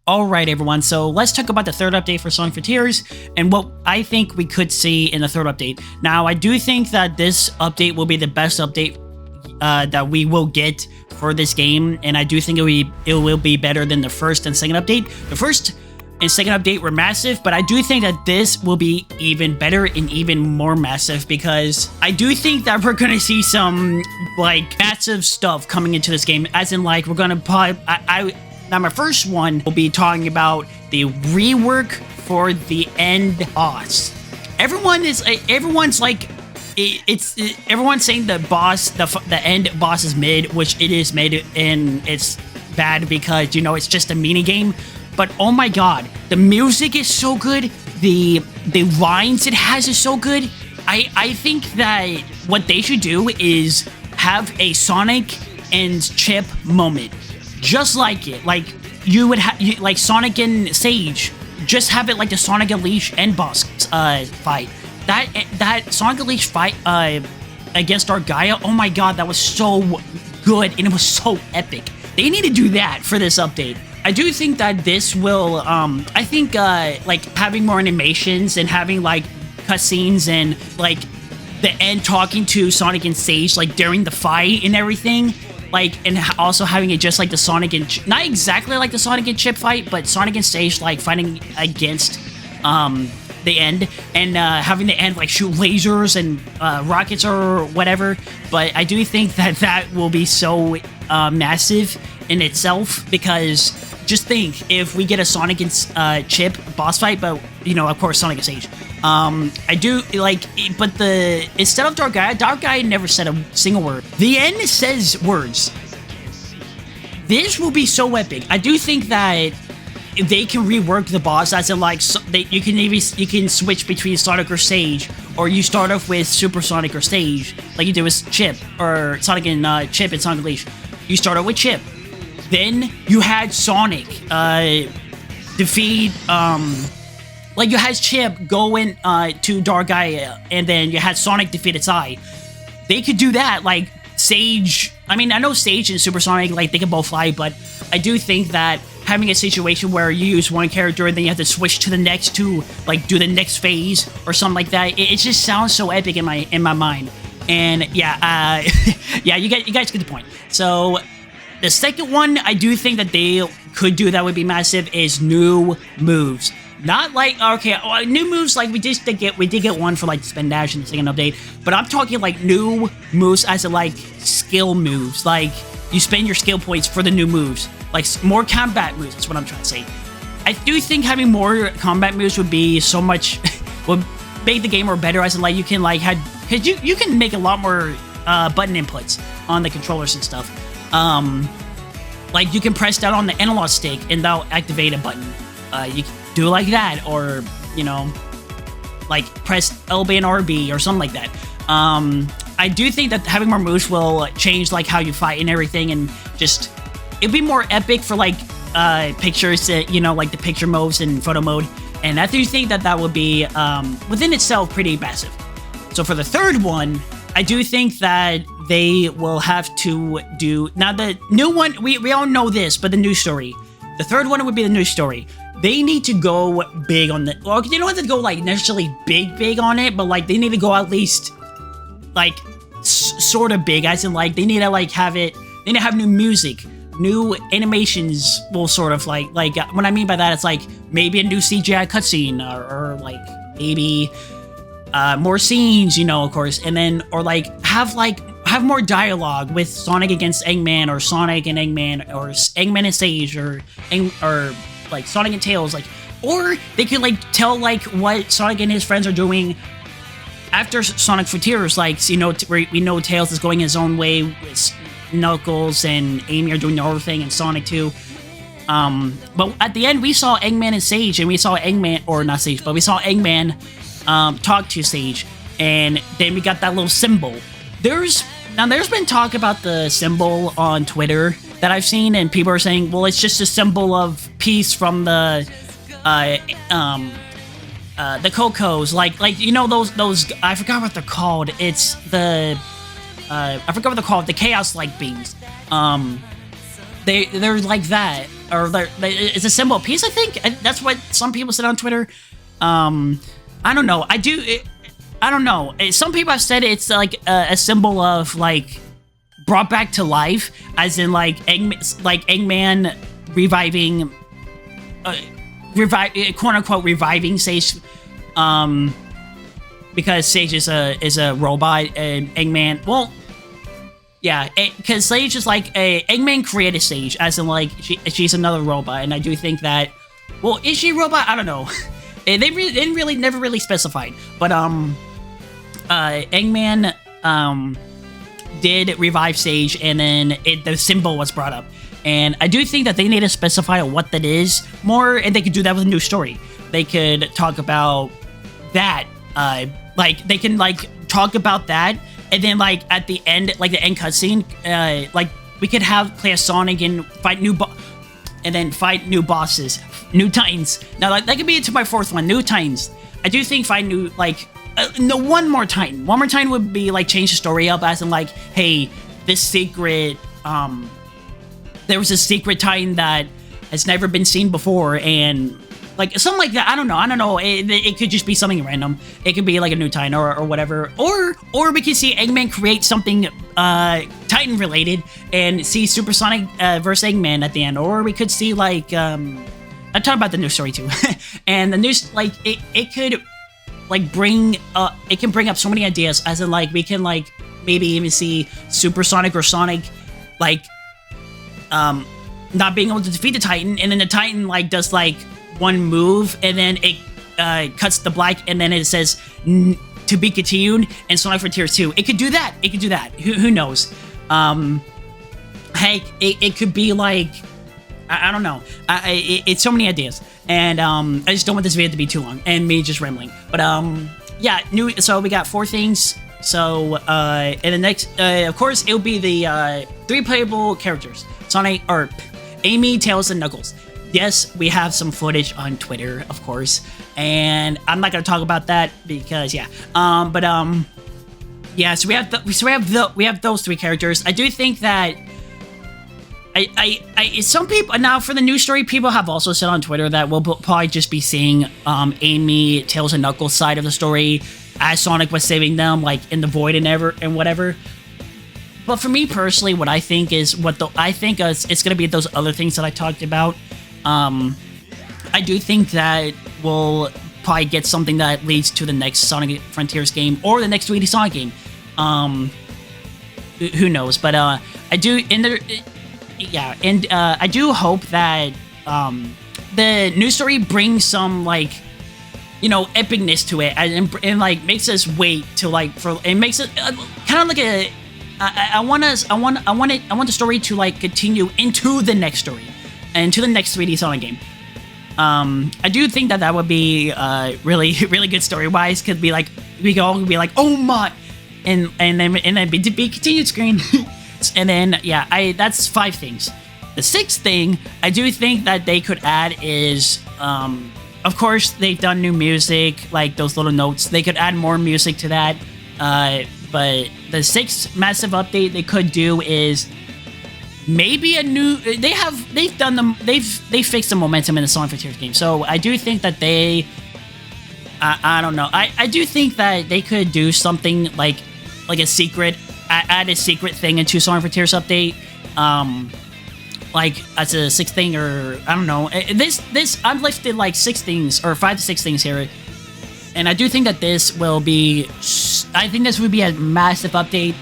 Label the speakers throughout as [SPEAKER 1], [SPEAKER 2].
[SPEAKER 1] Alright everyone, so let's talk about the third update for Sonic Frontiers and what I think we could see in the third update. Now, I do think that this update will be the best update that we will get for this game, and I do think it will be better than the first and second update. The first and second update were massive, but I do think that this will be even better and even more massive, because I do think that we're gonna see some like massive stuff coming into this game, as in like we're gonna probably now, my first one will be talking about the rework for the end boss. Everyone's like, everyone's saying the boss, the end boss is mid, which it is mid, and it's bad because, you know, it's just a mini game. But oh my god, the music is so good. The lines it has is so good. I think that what they should do is have a Sonic and Chip moment. Just like it, like you would have, like Sonic and Sage. Just have it like the Sonic Unleashed end boss fight. That Sonic Unleashed fight against Dargaea. Oh my god, that was so good and it was so epic. They need to do that for this update. I do think that this will. I think like having more animations and having like cutscenes and like the end talking to Sonic and Sage like during the fight and everything. Like, and also having it just like the Sonic and not exactly like the Sonic and Chip fight, but Sonic and Sage like fighting against the end, and having the end like shoot lasers and rockets or whatever. But I do think that that will be so massive in itself, because just think if we get a Sonic and Chip boss fight, but you know, of course, Sonic and Sage. I do like, but instead of Dargaea never said a single word. The end says words. This will be so epic. I do think that they can rework the boss, as in like you can switch between Sonic or Sage, or you start off with Super Sonic or Sage, like you did with Chip or Sonic and Chip and Sonic Unleashed. You start off with Chip, then you had Sonic defeat. Like, you had Chip go in to Dargaea, and then you had Sonic defeat its eye. They could do that, like, Sage... I mean, I know Sage and Super Sonic, like, they can both fly, but I do think that having a situation where you use one character and then you have to switch to the next to, like, do the next phase or something like that, it just sounds so epic in my mind. And, yeah, yeah, you guys get the point. So, the second one I do think that they could do that would be massive is new moves. Not like, okay, new moves, like we did get one for like Spin Dash in the second update, but I'm talking like new moves as in like skill moves, like you spend your skill points for the new moves, like more combat moves, that's what I'm trying to say. I do think having more combat moves would be so much, would make the game more better, as in like you can like cause you can make a lot more button inputs on the controllers and stuff. Like you can press down on the analog stick and that'll activate a button. You can do it like that, or, you know, like press LB and RB or something like that. I do think that having more moves will change like how you fight and everything, and just it'd be more epic for like pictures, you know, like the picture modes and photo mode. And I do think that that would be within itself pretty massive. So for the third one, I do think that they will have to do, now the new one, we all know this, but the new story. The third one would be the new story. They need to go big on the, well, they don't have to go like necessarily big on it, but like they need to go at least like sort of big, as in like they need to like have it, they need to have new music, new animations, will sort of like what I mean by that, it's like maybe a new CGI cutscene, or like maybe more scenes, you know, of course, and then, or like have more dialogue with Sonic against Eggman, or Sonic and Eggman, or Eggman and Sage, or like Sonic and Tails, like, or they could like tell like what Sonic and his friends are doing after Sonic Frontiers, like, you know, we know Tails is going his own way with Knuckles and Amy are doing their own thing, and Sonic too. But at the end we saw Eggman and Sage, and we saw Eggman, or not Sage, but we saw Eggman talk to Sage, and then we got that little symbol. There's been talk about the symbol on Twitter that I've seen, and people are saying, well, it's just a symbol of peace from the Cocos, like you know those I forgot what they're called. It's the I forgot what they're called, the Chaos like beams. They're like that. or it's a symbol of peace. I think that's what some people said on Twitter. I don't know. I don't know. Some people have said it's like a symbol of like brought back to life, as in like Eggman reviving, quote unquote reviving Sage, because Sage is a robot and Eggman. Well, yeah, because Sage is like Eggman created Sage, as in like she's another robot, and I do think that. Well, is she a robot? I don't know. They never really specified, but Eggman did revive Sage, and then the symbol was brought up, and I do think that they need to specify what that is more, and they could do that with a new story. They could talk about that, like they can like talk about that, and then like at the end, like the end cutscene, like we could have play as Sonic and fight new bosses, new Titans. Now, like, that could be into my fourth one, new Titans. I do think find new, like, no, one more Titan. One more Titan would be, like, change the story up, as in, like, hey, this secret, there was a secret Titan that has never been seen before, and, like, something like that. I don't know. It could just be something random. It could be, like, a new Titan or whatever. Or we could see Eggman create something, Titan-related, and see Supersonic, versus Eggman at the end. Or we could see, like, I'm talking about the new story, too. And the new, like, it could, like, it can bring up so many ideas, as in, like, we can, like, maybe even see Supersonic or Sonic, like, not being able to defeat the Titan, and then the Titan, like, does, like, one move, and then it cuts the black, and then it says to be continued, and Sonic Frontiers 2. It could do that. Who knows? Heck, it could be like, I don't know. It's so many ideas, and I just don't want this video to be too long and me just rambling. But yeah, so we got 4 things. So in the next, of course, it'll be the 3 playable characters: Sonic, or Amy, Tails, and Knuckles. Yes, we have some footage on Twitter, of course, and I'm not gonna talk about that because yeah. Yeah. So we have those 3 characters. I do think that some people now, for the news story, people have also said on Twitter that we'll probably just be seeing Amy, Tails, and Knuckles' side of the story as Sonic was saving them, like in the void and whatever. But for me personally, what I think is it's gonna be those other things that I talked about. I do think that we'll probably get something that leads to the next Sonic Frontiers game or the next 3D Sonic game. Who knows? But I do I do hope that the news story brings some, like, you know, epicness to it, and like makes us wait to, like, for it makes it kind of like a. I want the story to, like, continue into the next story, and to the next 3D Sonic game. I do think that would be really good story wise. Could be like, we could all be like, oh my, and then be continued screen. And then yeah, that's 5 things. The 6th thing I do think that they could add is of course they've done new music, like those little notes. They could add more music to that. But the 6th massive update they could do is maybe a new. They've fixed the momentum in the Sonic Frontiers game. So I do think that they. I don't know. I do think that they could do something like a secret. Add a secret thing into Sonic Frontiers update. Like as a 6th thing, or I don't know. This I've listed like 6 things or 5 to 6 things here. And I do think that this will be. I think this would be a massive update,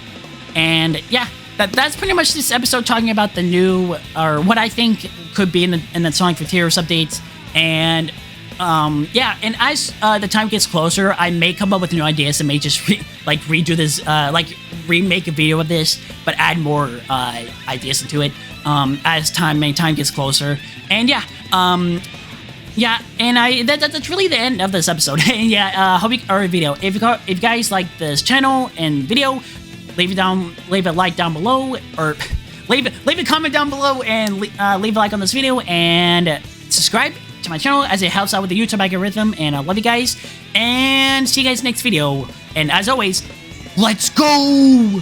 [SPEAKER 1] and yeah, that's pretty much this episode talking about the new, or what I think could be in the Sonic Frontiers updates. And yeah, and as the time gets closer, I may come up with new ideas and may just redo this, like remake a video of this, but add more ideas into it as time gets closer. And yeah. Yeah, and that's really the end of this episode. Yeah, hope you, or video. If you guys like this channel and video, leave a like down below, or leave a comment down below, and leave a like on this video, and subscribe to my channel, as it helps out with the YouTube algorithm. And I love you guys, and see you guys next video. And as always, let's go.